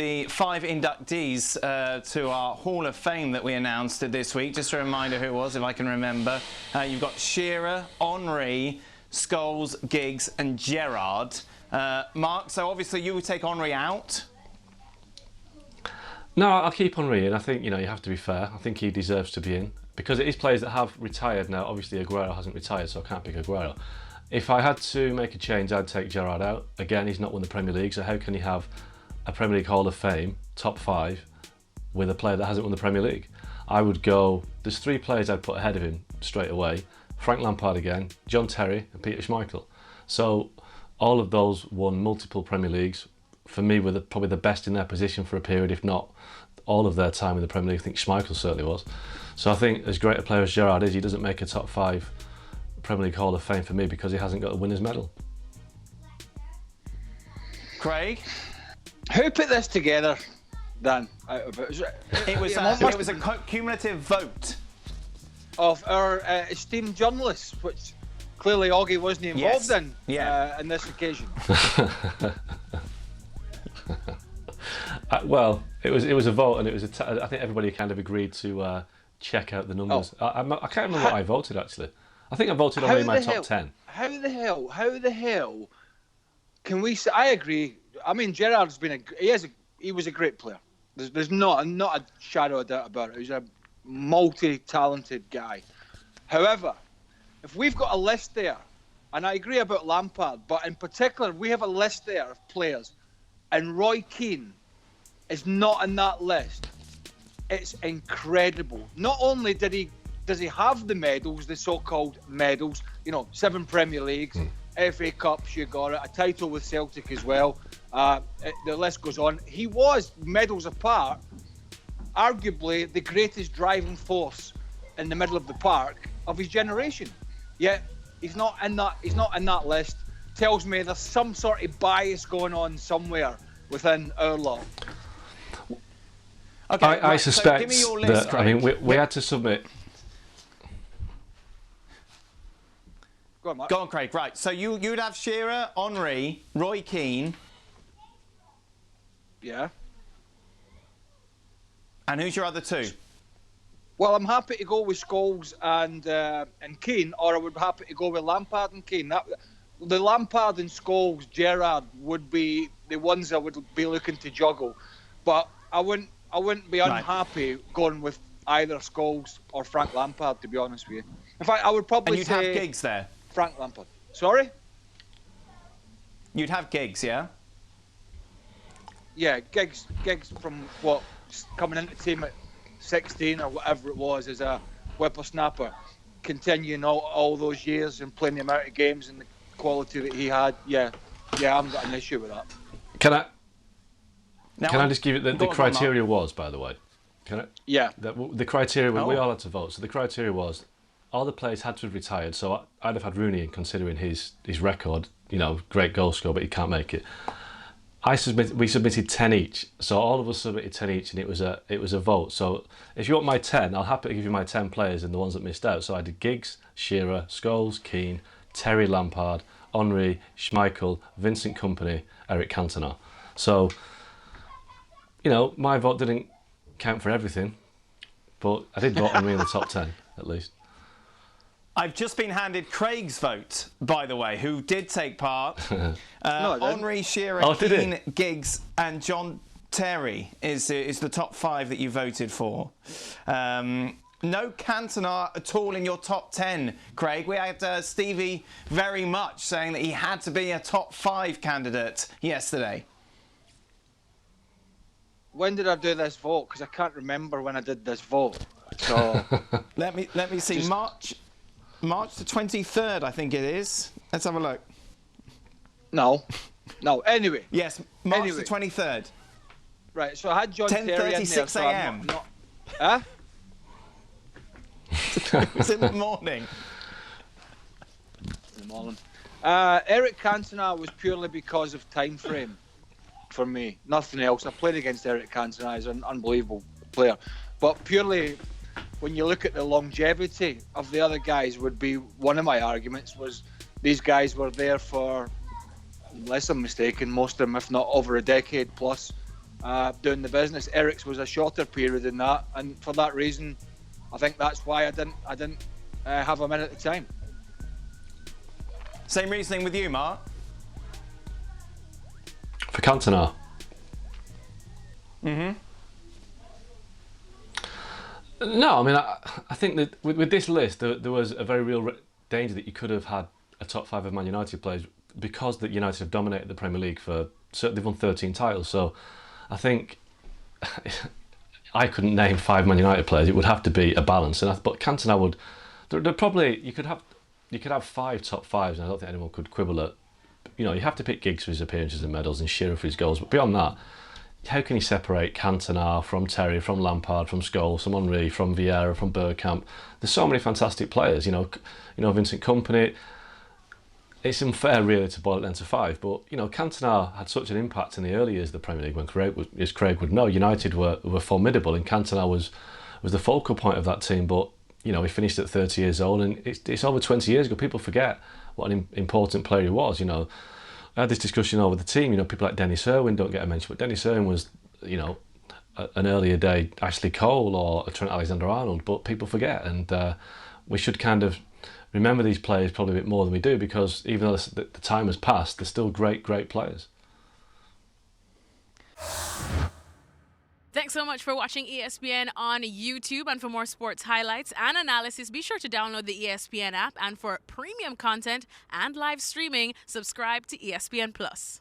The 5 inductees to our Hall of Fame that we announced this week. Just a reminder who it was, if I can remember. You've got Shearer, Henry, Scholes, Giggs and Gerrard. Mark, so obviously you would take Henry out? No, I'll keep Henry in. I think, you have to be fair. I think he deserves to be in. Because it is players that have retired now. Obviously Aguero hasn't retired, so I can't pick Aguero. If I had to make a change, I'd take Gerrard out. Again, he's not won the Premier League, so how can he have a Premier League Hall of Fame, top 5, with a player that hasn't won the Premier League? I would go, there's 3 players I'd put ahead of him straight away. Frank Lampard again, John Terry and Peter Schmeichel. So all of those won multiple Premier Leagues. For me, were probably the best in their position for a period, if not all of their time in the Premier League. I think Schmeichel certainly was. So I think as great a player as Gerrard is, he doesn't make a top 5 Premier League Hall of Fame for me because he hasn't got a winner's medal. Craig? Who put this together, Dan? It was a cumulative vote of our esteemed journalists, which clearly Oggy wasn't involved in this occasion. Well, it was a vote, and it was I think everybody kind of agreed to check out the numbers. I can't remember what I voted actually. I think I voted on my top 10. How the hell can we say? I agree. I mean, Gerrard's been he was a great player. There's not a shadow of doubt about it. He's a multi-talented guy. However, if we've got a list there, and I agree about Lampard, but in particular we have a list there of players, and Roy Keane is not in that list. It's incredible. Not only does he have the medals, the so-called medals, 7 Premier Leagues, FA Cups, you got it, a title with Celtic as well. The list goes on. He was, medals apart, arguably the greatest driving force in the middle of the park of his generation. Yet he's not in that list. Tells me there's some sort of bias going on somewhere within our lot. Okay, I suspect so give me your list, that Craig. I mean we had to submit. Go on, Mark. Go on, Craig. Right, so you'd have Shearer, Henry, Roy Keane. Yeah. And who's your other 2? Well, I'm happy to go with Scholes and Keane, or I would be happy to go with Lampard and Keane. The Lampard and Scholes, Gerrard would be the ones I would be looking to juggle, but I wouldn't be unhappy going with either Scholes or Frank Lampard, to be honest with you. In fact, I would probably and you'd have Giggs there. Frank Lampard. Sorry? You'd have Giggs, yeah? Yeah, Giggs from coming into the team at 16 or whatever it was as a whippersnapper, continuing all those years and playing the amount of games and the quality that he had. Yeah, I haven't got an issue with that. Can I just give you the criteria was, by the way? Can I? Yeah. The criteria, we all had to vote. So the criteria was, all the players had to have retired. So I'd have had Rooney in, considering his record, great goal scorer, but he can't make it. We submitted 10 each. So all of us submitted 10 each, and it was a vote. So if you want my 10, I'll happily give you my 10 players and the ones that missed out. So I did Giggs, Shearer, Scholes, Keane, Terry, Lampard, Henry, Schmeichel, Vincent Kompany, Eric Cantona. So, my vote didn't count for everything, but I did vote Henry in the top 10 at least. I've just been handed Craig's vote, by the way, who did take part. Henry, Shearer, Keane, Giggs and John Terry is the top 5 that you voted for. No Cantona at all in your top 10, Craig. We had Stevie very much saying that he had to be a top 5 candidate yesterday. When did I do this vote? Because I can't remember when I did this vote. So let me see. March the 23rd, I think it is. Let's have a look. No. Anyway. Yes, March the 23rd. Right. So I had John Terry in there. 10:36 a.m. Huh? It was in the morning. Eric Cantona was purely because of time frame for me. Nothing else. I played against Eric Cantona. He's an unbelievable player. But purely when you look at the longevity of the other guys, would be one of my arguments, was these guys were there for, unless I'm mistaken, most of them, if not over a decade plus. doing the business. Eric's was a shorter period than that, and for that reason, I think that's why I didn't have him in at the time. Same reasoning with you, Mark? For Cantona? Mm-hmm. No, I mean, I think that with this list, there was a very real danger that you could have had a top 5 of Man United players because that United have dominated the Premier League certainly they've won 13 titles. So I think I couldn't name 5 Man United players. It would have to be a balance. But Cantona would. There probably you could have 5 top 5s, and I don't think anyone could quibble at. You know, you have to pick Giggs for his appearances and medals and Shearer for his goals. But beyond that, how can you separate Cantona from Terry, from Lampard, from Scholes, from Henry, from Vieira, from Bergkamp? There's so many fantastic players. You know Vincent Kompany. It's unfair really to boil it down to 5, but you know Cantona had such an impact in the early years of the Premier League when as Craig would know, United were formidable, and Cantona was the focal point of that team. But you know he finished at 30 years old, and it's over 20 years ago. People forget what an important player he was. You know, I had this discussion over the team. You know, people like Dennis Irwin don't get a mention, but Dennis Irwin was, you know, an earlier day Ashley Cole or Trent Alexander-Arnold, but people forget, and we should kind of remember these players probably a bit more than we do, because even though the time has passed, they're still great players. Thanks so much for watching ESPN on YouTube, and for more sports highlights and analysis, be sure to download the ESPN app, and for premium content and live streaming, subscribe to ESPN Plus.